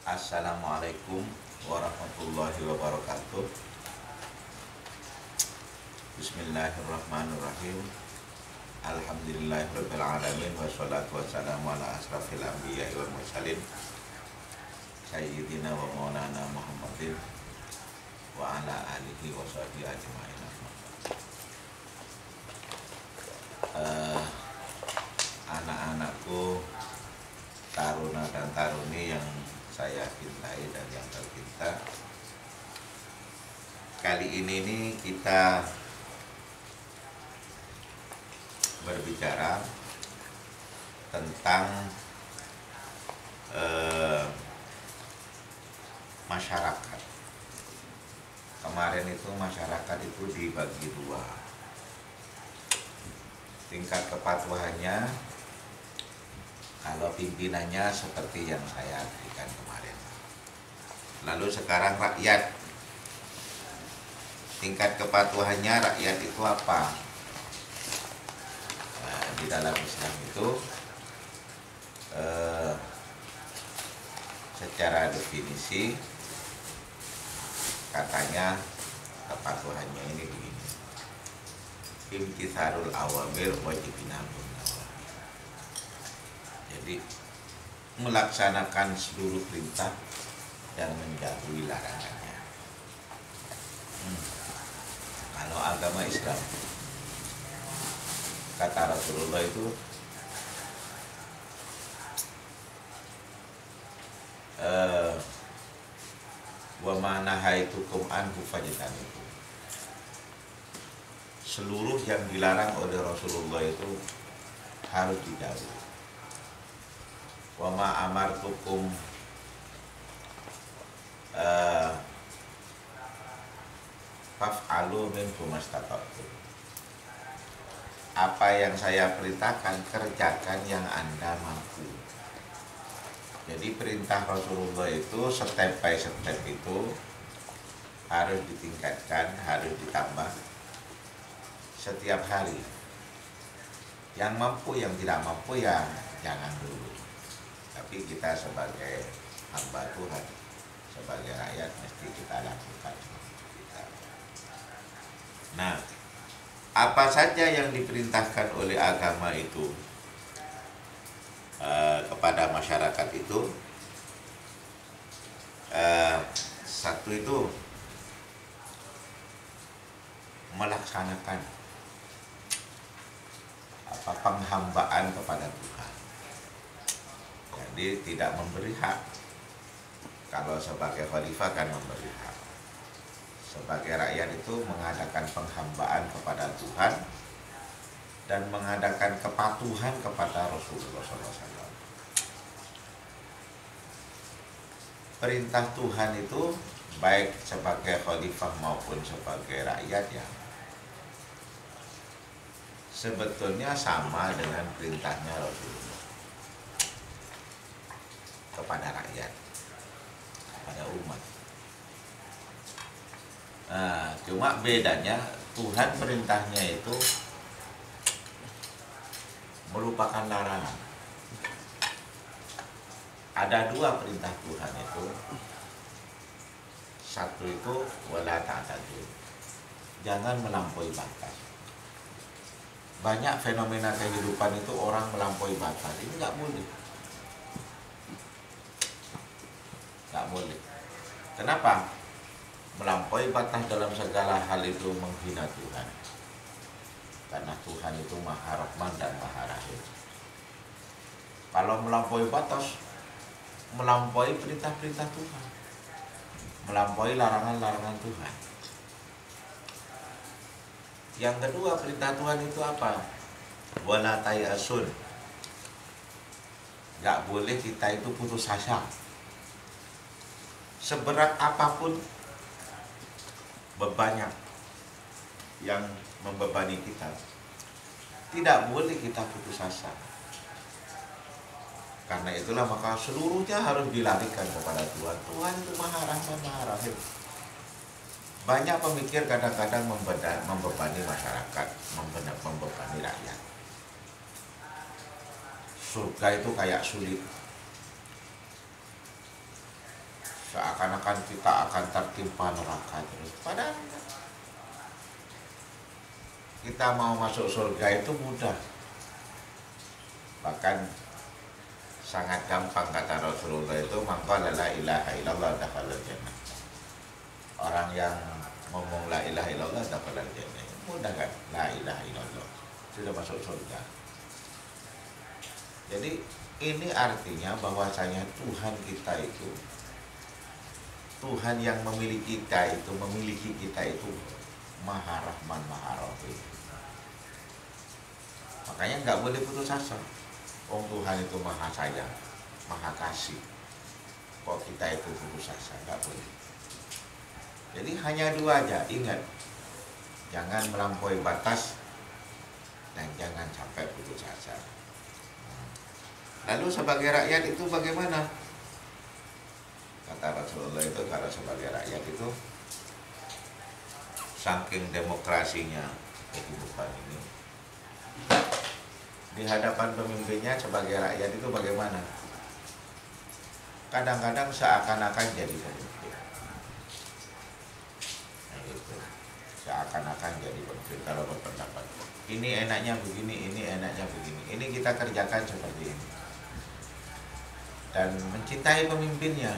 Assalamualaikum warahmatullahi wabarakatuh. Bismillahirrahmanirrahim. Alhamdulillahirabbil alamin wassalatu wassalamu ala asrafil anbiya'i wal mursalin sayyidina wa maulana Muhammadin wa ala alihi wa sahbihi ajma'in. Anak-anakku, taruna dan taruni yang saya cintai dan yang tercinta, kali ini kita berbicara tentang masyarakat. Kemarin itu masyarakat itu dibagi dua. Tingkat kepatuhannya, kalau pimpinannya seperti yang saya berikan kemarin. Lalu sekarang rakyat. Tingkat kepatuhannya rakyat itu apa? Nah, di dalam Islam itu secara definisi katanya kepatuhannya ini begini. Imtithalul awamir wajibinabun nawamir. Jadi melaksanakan seluruh perintah dan menjauhi larangannya. Kalau agama Islam, kata Rasulullah itu wa ma nahaitukum anhu fajtanibu. Seluruh yang dilarang oleh Rasulullah itu harus dijauhi. Wa ma amartukum faf'alu minhu mastata'tum. Apa yang saya perintahkan, kerjakan yang Anda mampu. Jadi perintah Rasulullah itu step by step itu harus ditingkatkan, harus ditambah setiap hari. Yang mampu, yang tidak mampu ya jangan dulu. Tapi kita sebagai hamba Tuhan, sebagai rakyat mesti kita lakukan. Nah, apa saja yang diperintahkan oleh agama itu kepada masyarakat itu, satu itu melaksanakan penghambaan kepada Tuhan. Jadi tidak memberi hak. Kalau sebagai khalifah kan memberi hak. Sebagai rakyat itu mengadakan penghambaan kepada Tuhan dan mengadakan kepatuhan kepada Rasulullah SAW. Perintah Tuhan itu baik sebagai khalifah maupun sebagai rakyat ya sebetulnya sama dengan perintahnya Rasulullah kepada rakyat, kepada umat. Nah, cuma bedanya Tuhan perintahnya itu merupakan larangan. Ada dua perintah Tuhan itu. Satu itu wala ta'tadu. Jangan melampaui batas. Banyak fenomena kehidupan itu orang melampaui batas. Ini nggak boleh. Nggak boleh. Kenapa? Melampaui batas dalam segala hal itu menghina Tuhan. Karena Tuhan itu Maha Rahman dan Maha Rahim. Kalau melampaui batas, melampaui perintah-perintah Tuhan, melampaui larangan-larangan Tuhan. Yang kedua perintah Tuhan itu apa? Wala tayasun. Gak boleh kita itu putus asa. Seberat apapun bebannya yang membebani kita, tidak boleh kita putus asa. Karena itulah maka seluruhnya harus dilarikan kepada Tuhan. Tuhan itu Maha Rahman, Maha Rahim. Banyak pemikir kadang-kadang membebani masyarakat, membebani rakyat. Surga itu kayak sulit. seakan-akan kita akan tertimpa neraka terus. Padahal kita mau masuk surga itu mudah, bahkan sangat gampang. Kata Rasulullah itu, man qala la ilaha illallah dakhala jannah. Orang yang ngomong la ilaha illallah dakhala jannah. Mudah kan? La ilaha illallah sudah masuk surga. Jadi ini artinya bahwasanya Tuhan kita itu, Tuhan yang memiliki kita itu Maha Rahman, Maha Rahim. Makanya nggak boleh putus asa. Tuhan itu Maha Sayang, Maha Kasih. Kok kita itu putus asa? Nggak boleh. Jadi hanya dua aja, ingat, jangan melampaui batas dan jangan sampai putus asa. Lalu sebagai rakyat itu bagaimana? Kata Rasulullah itu, kalau sebagai rakyat itu saking demokrasinya kehidupan ini, di hadapan pemimpinnya sebagai rakyat itu bagaimana? Kadang-kadang seakan-akan jadi pemimpin. Nah, gitu. Seakan-akan jadi pemimpin kalau berpendapat. Ini enaknya begini, ini enaknya begini. Ini kita kerjakan seperti ini. Dan mencintai pemimpinnya.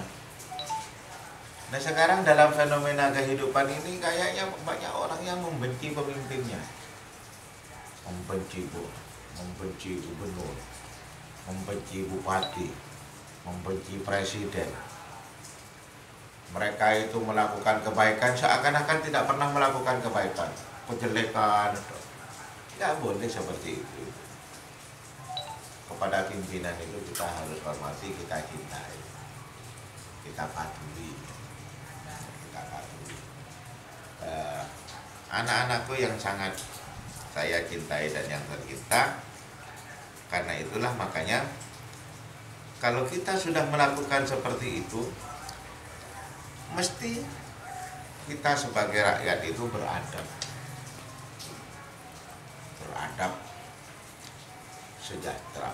Nah sekarang dalam fenomena kehidupan ini kayaknya banyak orang yang membenci pemimpinnya, membenci gubernur, membenci bupati, membenci presiden. Mereka itu melakukan kebaikan seakan-akan tidak pernah melakukan kebaikan, kejelekan. Tidak boleh seperti itu. Kepada pimpinan itu kita harus hormati, kita cintai, kita patuhi. Anak-anakku yang sangat saya cintai dan yang tercinta, karena itulah makanya kalau kita sudah melakukan seperti itu, mesti kita sebagai rakyat itu beradab, sejahtera.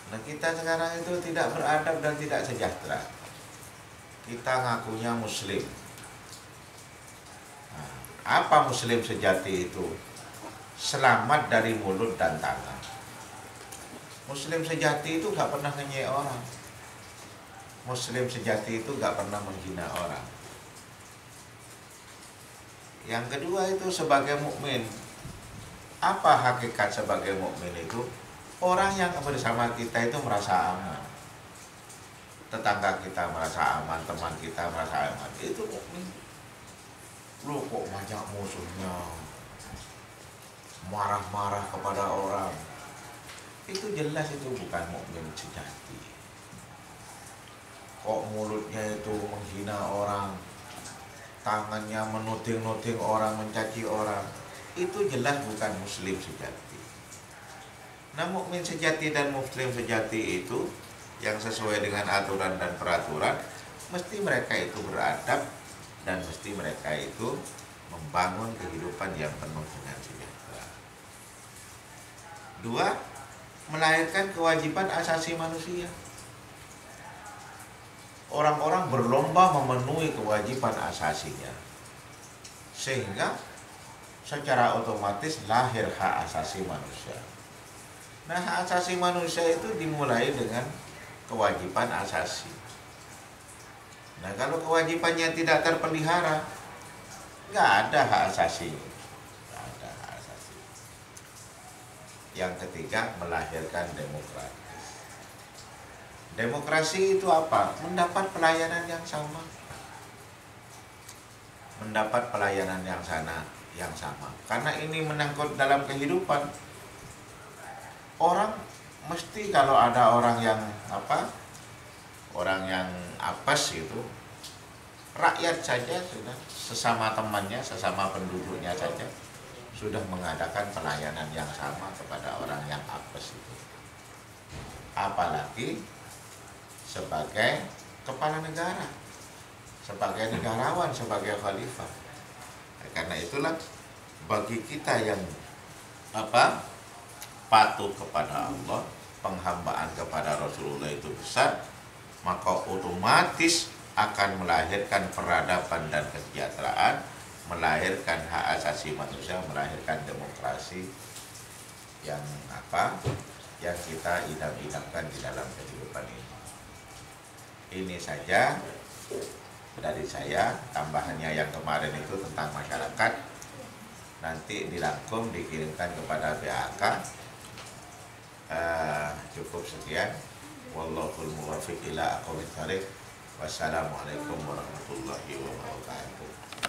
Nah kita sekarang itu tidak beradab dan tidak sejahtera. Kita ngakunya muslim. Apa muslim sejati itu? Selamat dari mulut dan tangan. Muslim sejati itu gak pernah ngenyek orang. Muslim sejati itu gak pernah menghina orang. Yang kedua itu sebagai mukmin. Apa hakikat sebagai mukmin itu? Orang yang bersama kita itu merasa aman. Tetangga kita merasa aman, teman kita merasa aman. Itu mukmin. Lu kok banyak musuhnya, marah-marah kepada orang, itu jelas itu bukan mukmin sejati. Kok mulutnya itu menghina orang, tangannya menuding-nuding orang, mencaci orang, itu jelas bukan muslim sejati. Nah mukmin sejati dan muslim sejati itu yang sesuai dengan aturan dan peraturan, mesti mereka itu beradab dan mesti mereka itu membangun kehidupan yang penuh dengan sejahtera. Dua, melahirkan kewajiban asasi manusia. Orang-orang berlomba memenuhi kewajiban asasinya, sehingga secara otomatis lahir hak asasi manusia. Nah, hak asasi manusia itu dimulai dengan kewajiban asasi. Nah, kalau kewajibannya tidak terpelihara, nggak ada hak asasi. Nggak ada hak asasi. Yang ketiga, melahirkan demokrasi. Demokrasi itu apa? Mendapat pelayanan yang sama. Mendapat pelayanan yang sama. Karena ini menangkut dalam kehidupan. Orang mesti kalau ada orang yang apes itu, rakyat saja sudah, sesama temannya, sesama penduduknya saja sudah mengadakan pelayanan yang sama kepada orang yang apes itu. Apalagi sebagai kepala negara, sebagai negarawan, sebagai khalifah. Karena itulah bagi kita yang patuh kepada Allah, penghambaan kepada Rasulullah itu besar, maka otomatis akan melahirkan peradaban dan kesejahteraan, melahirkan hak asasi manusia, melahirkan demokrasi yang yang kita idam-idamkan di dalam kehidupan ini. Ini saja dari saya, tambahannya yang kemarin itu tentang masyarakat nanti dirangkum dikirimkan kepada BAK. Cukup sekian. Wallahul muwaffiq ila aqwamit thoriq. Wassalamualaikum warahmatullahi wabarakatuh.